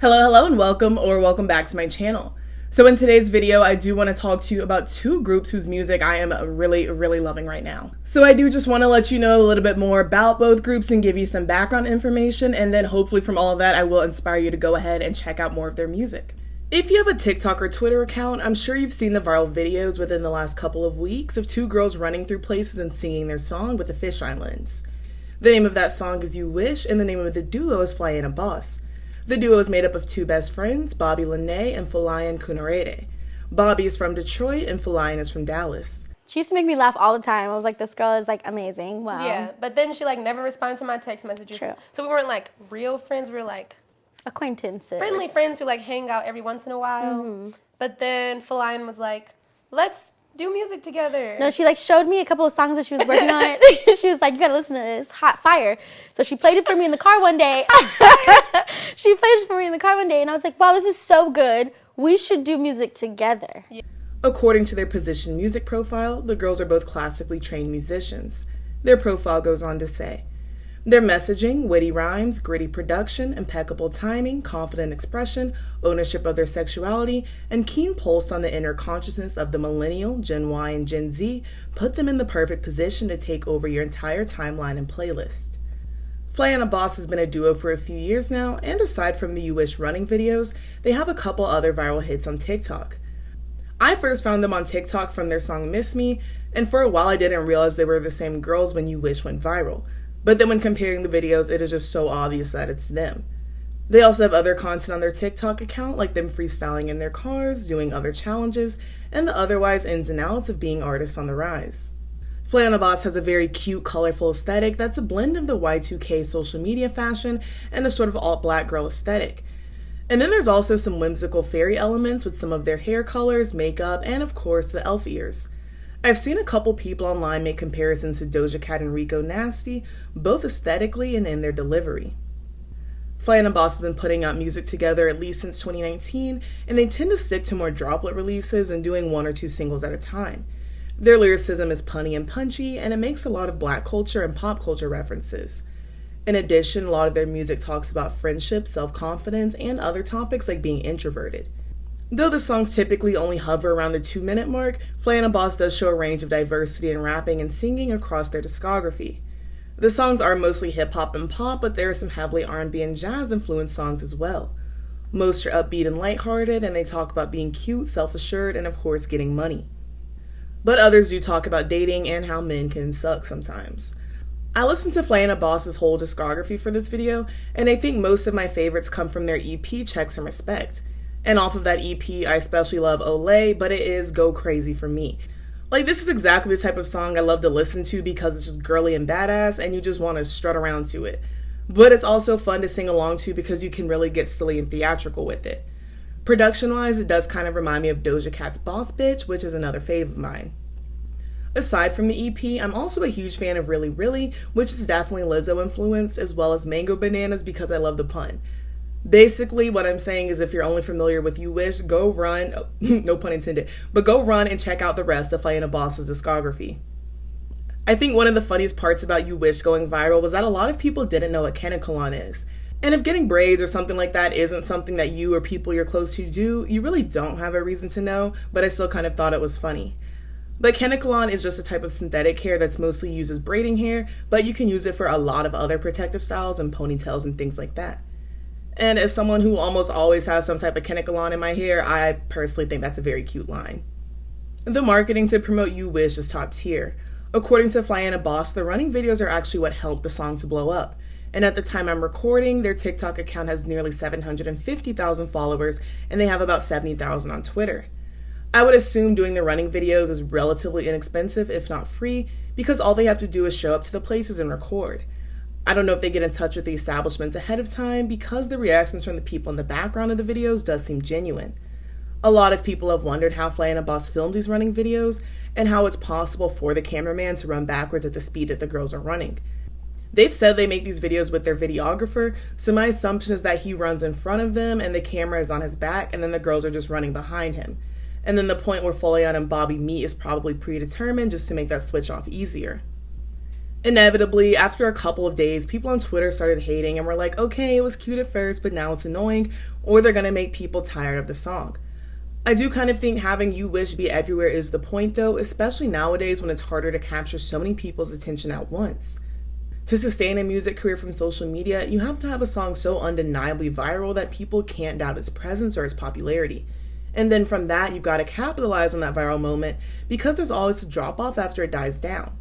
Hello, and welcome back to my channel. So in today's video, I do want to talk to you about two groups whose music I am really loving right now. So I do just want to let you know a little bit more about both groups and give you some background information, and then hopefully from all of that, I will inspire you to go ahead and check out more of their music. If you have a TikTok or Twitter account, I'm sure you've seen the viral videos within the last couple of weeks of two girls running through places and singing their song with a fisheye lens. The name of that song is You Wish, and the name of the duo is Flyanaboss. The duo is made up of two best friends, Bobbi and Folayan. Bobbi is from Detroit and Flyana is from Dallas. She used to make me laugh all the time. I was like, this girl is like amazing. Wow. Yeah, but then she like never responded to my text messages. True. So we weren't like real friends. We were like acquaintances. Friendly friends who like hang out every once in a while. Mm-hmm. But then Flyana was like, let's do music together. No, she like showed me a couple of songs that she was working on. She was like, you gotta listen to this, hot fire. So she played it for me in the car one day. And I was like, wow, this is so good. We should do music together. Yeah. According to their position music profile, the girls are both classically trained musicians. Their profile goes on to say, their messaging, witty rhymes, gritty production, impeccable timing, confident expression, ownership of their sexuality, and keen pulse on the inner consciousness of the millennial, Gen Y, and Gen Z put them in the perfect position to take over your entire timeline and playlist. Flyanaboss has been a duo for a few years now, and aside from the You Wish running videos, they have a couple other viral hits on TikTok. I first found them on TikTok from their song Miss Me, and for a while I didn't realize they were the same girls when You Wish went viral. But then when comparing the videos, it is just so obvious that it's them. They also have other content on their TikTok account, like them freestyling in their cars, doing other challenges, and the otherwise ins and outs of being artists on the rise. Flyanaboss has a very cute, colorful aesthetic that's a blend of the Y2K social media fashion and a sort of alt-black girl aesthetic. And then there's also some whimsical fairy elements with some of their hair colors, makeup, and of course the elf ears. I've seen a couple people online make comparisons to Doja Cat and Rico Nasty, both aesthetically and in their delivery. Flyanaboss has been putting out music together at least since 2019, and they tend to stick to more droplet releases and doing one or two singles at a time. Their lyricism is punny and punchy, and it makes a lot of black culture and pop culture references. In addition, a lot of their music talks about friendship, self-confidence, and other topics like being introverted. Though the songs typically only hover around the 2-minute mark, Flyanaboss does show a range of diversity in rapping and singing across their discography. The songs are mostly hip-hop and pop, but there are some heavily R&B and jazz-influenced songs as well. Most are upbeat and lighthearted, and they talk about being cute, self-assured, and of course getting money. But others do talk about dating and how men can suck sometimes. I listened to Flyanaboss's whole discography for this video, and I think most of my favorites come from their EP, Checks and Respect. And off of that EP, I especially love Olay, but it is go crazy for me. Like, this is exactly the type of song I love to listen to because it's just girly and badass, and you just want to strut around to it. But it's also fun to sing along to because you can really get silly and theatrical with it. Production-wise, it does kind of remind me of Doja Cat's Boss Bitch, which is another fave of mine. Aside from the EP, I'm also a huge fan of Really Really, which is definitely Lizzo influenced, as well as Mango Bananas because I love the pun. Basically, what I'm saying is if you're only familiar with You Wish, go run, no pun intended, but go run and check out the rest of Flyanaboss's discography. I think one of the funniest parts about You Wish going viral was that a lot of people didn't know what Kanekalon is. And if getting braids or something like that isn't something that you or people you're close to do, you really don't have a reason to know, but I still kind of thought it was funny. But Kanekalon is just a type of synthetic hair that's mostly used as braiding hair, but you can use it for a lot of other protective styles and ponytails and things like that. And as someone who almost always has some type of Kanekalon in my hair, I personally think that's a very cute line. The marketing to promote You Wish is top tier. According to Flyanaboss, the running videos are actually what helped the song to blow up. And at the time I'm recording, their TikTok account has nearly 750,000 followers, and they have about 70,000 on Twitter. I would assume doing the running videos is relatively inexpensive, if not free, because all they have to do is show up to the places and record. I don't know if they get in touch with the establishments ahead of time because the reactions from the people in the background of the videos does seem genuine. A lot of people have wondered how Flyanaboss filmed these running videos and how it's possible for the cameraman to run backwards at the speed that the girls are running. They've said they make these videos with their videographer, so my assumption is that he runs in front of them and the camera is on his back and then the girls are just running behind him. And then the point where Folayan and Bobbi meet is probably predetermined just to make that switch off easier. Inevitably, after a couple of days, people on Twitter started hating and were like, okay, it was cute at first, but now it's annoying, or they're gonna make people tired of the song. I do kind of think having You Wish be everywhere is the point though, especially nowadays when it's harder to capture so many people's attention at once. To sustain a music career from social media, you have to have a song so undeniably viral that people can't doubt its presence or its popularity. And then from that, you've got to capitalize on that viral moment because there's always a drop off after it dies down.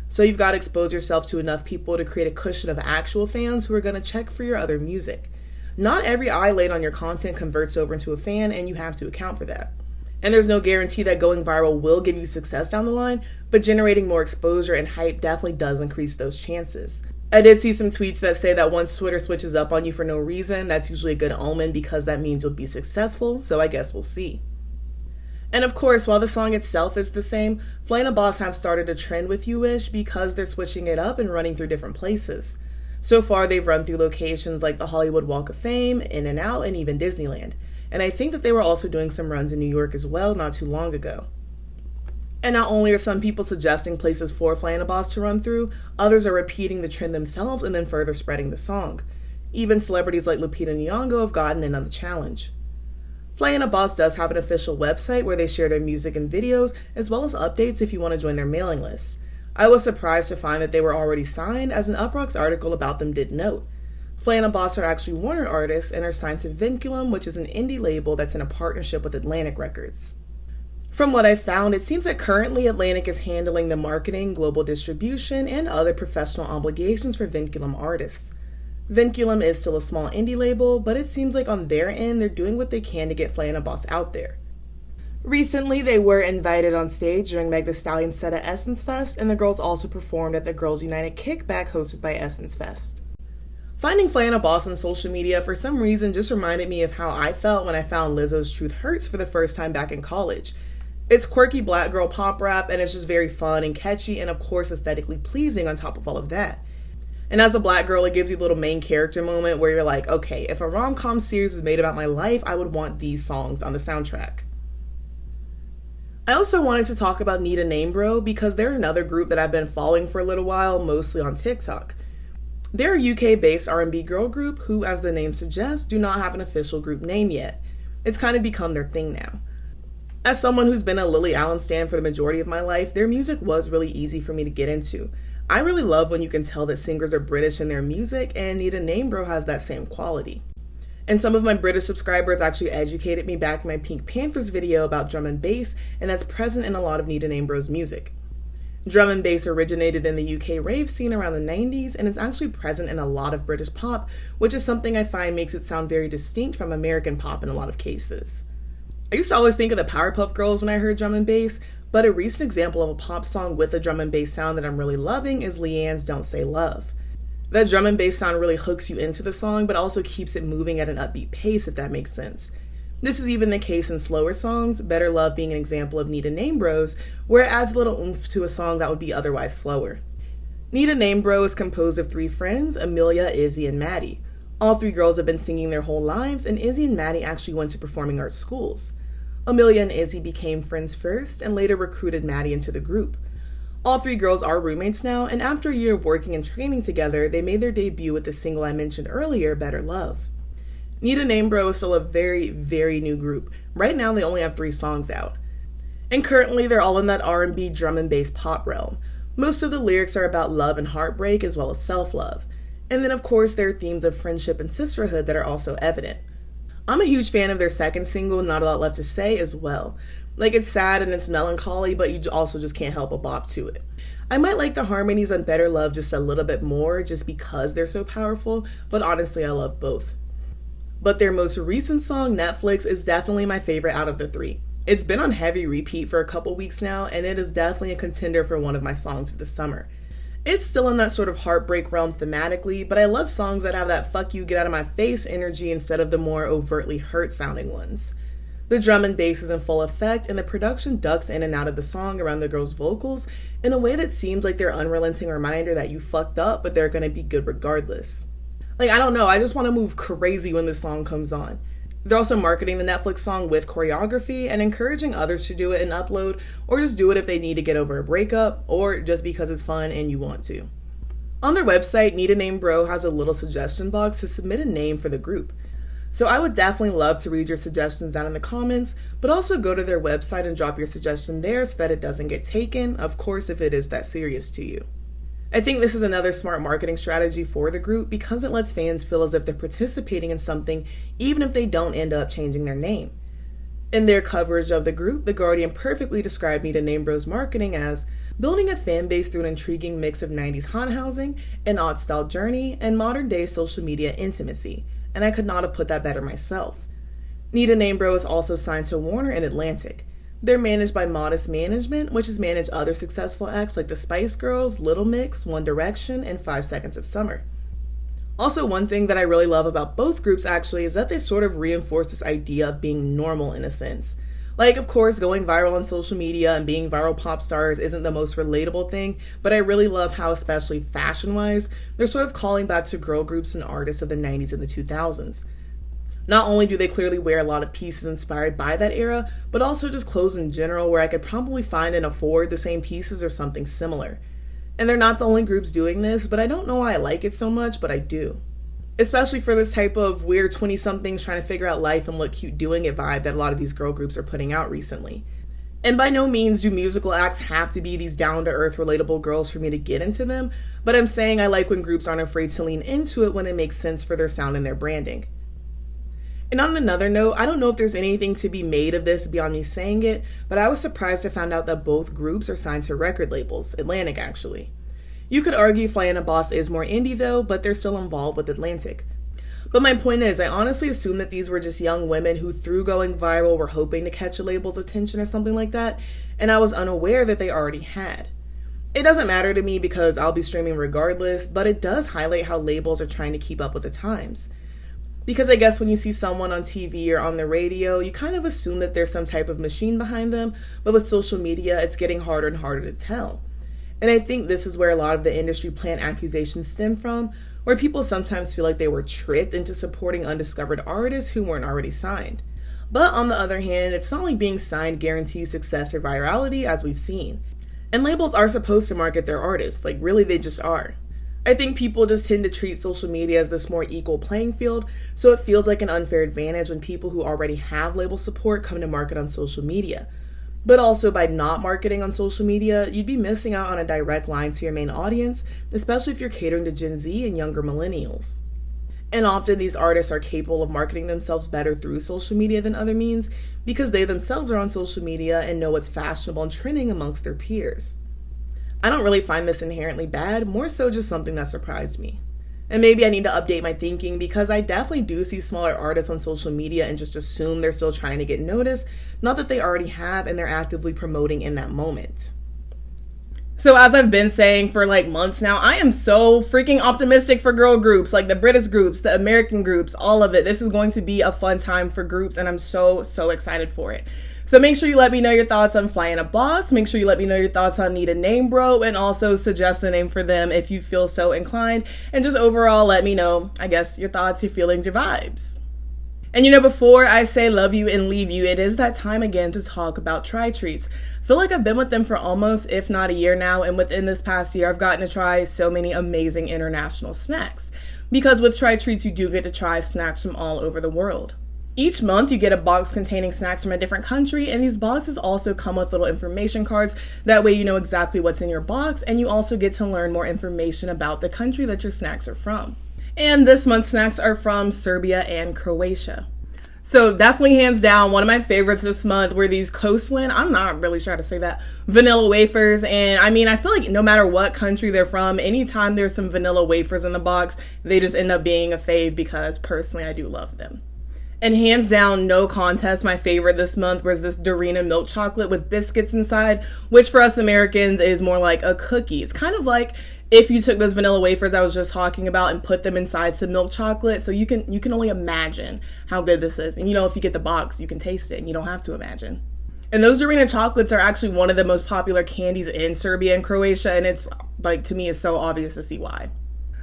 So you've got to expose yourself to enough people to create a cushion of actual fans who are going to check for your other music. Not every eye laid on your content converts over into a fan, and you have to account for that. And there's no guarantee that going viral will give you success down the line, but generating more exposure and hype definitely does increase those chances. I did see some tweets that say that once Twitter switches up on you for no reason, that's usually a good omen because that means you'll be successful, so I guess we'll see. And of course, while the song itself is the same, Flyanaboss have started a trend with You Wish because they're switching it up and running through different places. So far, they've run through locations like the Hollywood Walk of Fame, In-N-Out, and even Disneyland. And I think that they were also doing some runs in New York as well not too long ago. And not only are some people suggesting places for Flyanaboss to run through, others are repeating the trend themselves and then further spreading the song. Even celebrities like Lupita Nyong'o have gotten in on the challenge. Flyanaboss does have an official website where they share their music and videos, as well as updates if you want to join their mailing list. I was surprised to find that they were already signed, as an Uproxx article about them did note. Flyanaboss are actually Warner artists and are signed to Vinculum, which is an indie label that's in a partnership with Atlantic Records. From what I've found, it seems that currently Atlantic is handling the marketing, global distribution, and other professional obligations for Vinculum artists. Vinculum is still a small indie label, but it seems like on their end, they're doing what they can to get Flyanaboss out there. Recently, they were invited on stage during Megan Thee Stallion's set at Essence Fest, and the girls also performed at the Girls United Kickback hosted by Essence Fest. Finding Flyanaboss on social media for some reason just reminded me of how I felt when I found Lizzo's Truth Hurts for the first time back in college. It's quirky black girl pop rap, and it's just very fun and catchy, and of course aesthetically pleasing on top of all of that. And as a black girl, it gives you a little main character moment where you're like, okay, if a rom-com series was made about my life, I would want these songs on the soundtrack. I also wanted to talk about needanamebro because they're another group that I've been following for a little while, mostly on TikTok. They're a UK-based R&B girl group who, as the name suggests, do not have an official group name yet. It's kind of become their thing now. As someone who's been a Lily Allen stan for the majority of my life, their music was really easy for me to get into. I really love when you can tell that singers are British in their music, and needanamebro has that same quality. And some of my British subscribers actually educated me back in my Pink Panthers video about drum and bass, and that's present in a lot of needanamebro's music. Drum and bass originated in the UK rave scene around the 90s and is actually present in a lot of British pop, which is something I find makes it sound very distinct from American pop in a lot of cases. I used to always think of the Powerpuff Girls when I heard drum and bass, but a recent example of a pop song with a drum and bass sound that I'm really loving is Leanne's Don't Say Love. That drum and bass sound really hooks you into the song, but also keeps it moving at an upbeat pace, if that makes sense. This is even the case in slower songs, Better Love being an example of needanamebro's, where it adds a little oomph to a song that would be otherwise slower. needanamebro is composed of 3 friends, Amelia, Izzy, and Maddie. All 3 girls have been singing their whole lives, and Izzy and Maddie actually went to performing arts schools. Amelia and Izzy became friends first, and later recruited Maddie into the group. All 3 girls are roommates now, and after a year of working and training together, they made their debut with the single I mentioned earlier, Better Love. needanamebro is still a very, very new group. Right now, they only have 3 songs out. And currently, they're all in that R&B drum and bass pop realm. Most of the lyrics are about love and heartbreak, as well as self-love. And then, of course, there are themes of friendship and sisterhood that are also evident. I'm a huge fan of their second single, Not a Lot Left to Say, as well. Like, it's sad and it's melancholy, but you also just can't help but bop to it. I might like the harmonies on Better Love just a little bit more, just because they're so powerful, but honestly, I love both. But their most recent song, Netflix, is definitely my favorite out of the 3. It's been on heavy repeat for a couple weeks now, and it is definitely a contender for one of my songs for the summer. It's still in that sort of heartbreak realm thematically, but I love songs that have that fuck you, get out of my face energy instead of the more overtly hurt sounding ones. The drum and bass is in full effect, and the production ducks in and out of the song around the girls' vocals in a way that seems like their unrelenting reminder that you fucked up, but they're gonna be good regardless. Like, I don't know, I just want to move crazy when this song comes on. They're also marketing the Netflix song with choreography and encouraging others to do it and upload, or just do it if they need to get over a breakup, or just because it's fun and you want to. On their website, needanamebro has a little suggestion box to submit a name for the group. So I would definitely love to read your suggestions down in the comments, but also go to their website and drop your suggestion there so that it doesn't get taken, of course, if it is that serious to you. I think this is another smart marketing strategy for the group because it lets fans feel as if they're participating in something even if they don't end up changing their name. In their coverage of the group, The Guardian perfectly described needanamebro's marketing as building a fan base through an intriguing mix of 90s haunt housing, an odd-style journey, and modern-day social media intimacy, and I could not have put that better myself. needanamebro is also signed to Warner and Atlantic. They're managed by Modest Management, which has managed other successful acts like the Spice Girls, Little Mix, One Direction, and 5 Seconds of Summer. Also, one thing that I really love about both groups actually is that they sort of reinforce this idea of being normal in a sense. Like, of course, going viral on social media and being viral pop stars isn't the most relatable thing, but I really love how, especially fashion-wise, they're sort of calling back to girl groups and artists of the 90s and the 2000s. Not only do they clearly wear a lot of pieces inspired by that era, but also just clothes in general where I could probably find and afford the same pieces or something similar. And they're not the only groups doing this, but I don't know why I like it so much, but I do. Especially for this type of weird 20-somethings trying to figure out life and look cute doing it vibe that a lot of these girl groups are putting out recently. And by no means do musical acts have to be these down-to-earth relatable girls for me to get into them, but I'm saying I like when groups aren't afraid to lean into it when it makes sense for their sound and their branding. And on another note, I don't know if there's anything to be made of this beyond me saying it, but I was surprised to find out that both groups are signed to record labels, Atlantic actually. You could argue Flyanaboss is more indie though, but they're still involved with Atlantic. But my point is, I honestly assumed that these were just young women who, through going viral, were hoping to catch a label's attention or something like that, and I was unaware that they already had. It doesn't matter to me because I'll be streaming regardless, but it does highlight how labels are trying to keep up with the times. Because I guess when you see someone on TV or on the radio, you kind of assume that there's some type of machine behind them, but with social media, it's getting harder and harder to tell. And I think this is where a lot of the industry plant accusations stem from, where people sometimes feel like they were tricked into supporting undiscovered artists who weren't already signed. But on the other hand, it's not like being signed guarantees success or virality, as we've seen. And labels are supposed to market their artists, like really they just are. I think people just tend to treat social media as this more equal playing field, so it feels like an unfair advantage when people who already have label support come to market on social media. But also, by not marketing on social media, you'd be missing out on a direct line to your main audience, especially if you're catering to Gen Z and younger millennials. And often these artists are capable of marketing themselves better through social media than other means because they themselves are on social media and know what's fashionable and trending amongst their peers. I don't really find this inherently bad, more so just something that surprised me. And maybe I need to update my thinking because I definitely do see smaller artists on social media and just assume they're still trying to get noticed, not that they already have and they're actively promoting in that moment. So as I've been saying for like months now, I am so freaking optimistic for girl groups, like the British groups, the American groups, all of it. This is going to be a fun time for groups and I'm so excited for it. So make sure you let me know your thoughts on Flyanaboss. Make sure you let me know your thoughts on needanamebro and also suggest a name for them if you feel so inclined. And just overall let me know, I guess, your thoughts, your feelings, your vibes. And before I say love you and leave you, it is that time again to talk about Try Treats. I feel like I've been with them for almost, if not a year now, and within this past year, I've gotten to try so many amazing international snacks. Because with Try Treats, you do get to try snacks from all over the world. Each month, you get a box containing snacks from a different country, and these boxes also come with little information cards. That way you know exactly what's in your box, and you also get to learn more information about the country that your snacks are from. And this month's snacks are from Serbia and Croatia. So definitely hands down, one of my favorites this month were these Coastland, I'm not really sure how to say that, vanilla wafers. And I feel like no matter what country they're from, anytime there's some vanilla wafers in the box, they just end up being a fave because personally I do love them. And hands down, no contest, my favorite this month was this Dorina milk chocolate with biscuits inside, which for us Americans is more like a cookie. It's kind of like if you took those vanilla wafers I was just talking about and put them inside some milk chocolate, so you can only imagine how good this is. And if you get the box, you can taste it and you don't have to imagine. And those Dorina chocolates are actually one of the most popular candies in Serbia and Croatia, and it's like, to me, it's so obvious to see why.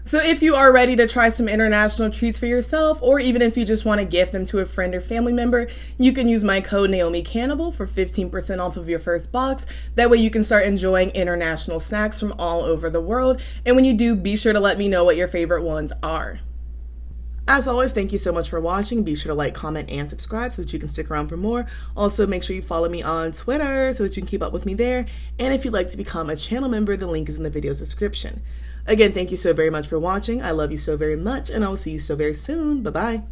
So if you are ready to try some international treats for yourself, or even if you just want to gift them to a friend or family member, you can use my code NaomiCannibal for 15% off of your first box. That way you can start enjoying international snacks from all over the world. And when you do, be sure to let me know what your favorite ones are. As always, thank you so much for watching. Be sure to like, comment, and subscribe so that you can stick around for more. Also, make sure you follow me on Twitter so that you can keep up with me there. And if you'd like to become a channel member, the link is in the video's description. Again, thank you so very much for watching. I love you so very much, and I will see you so very soon. Bye-bye.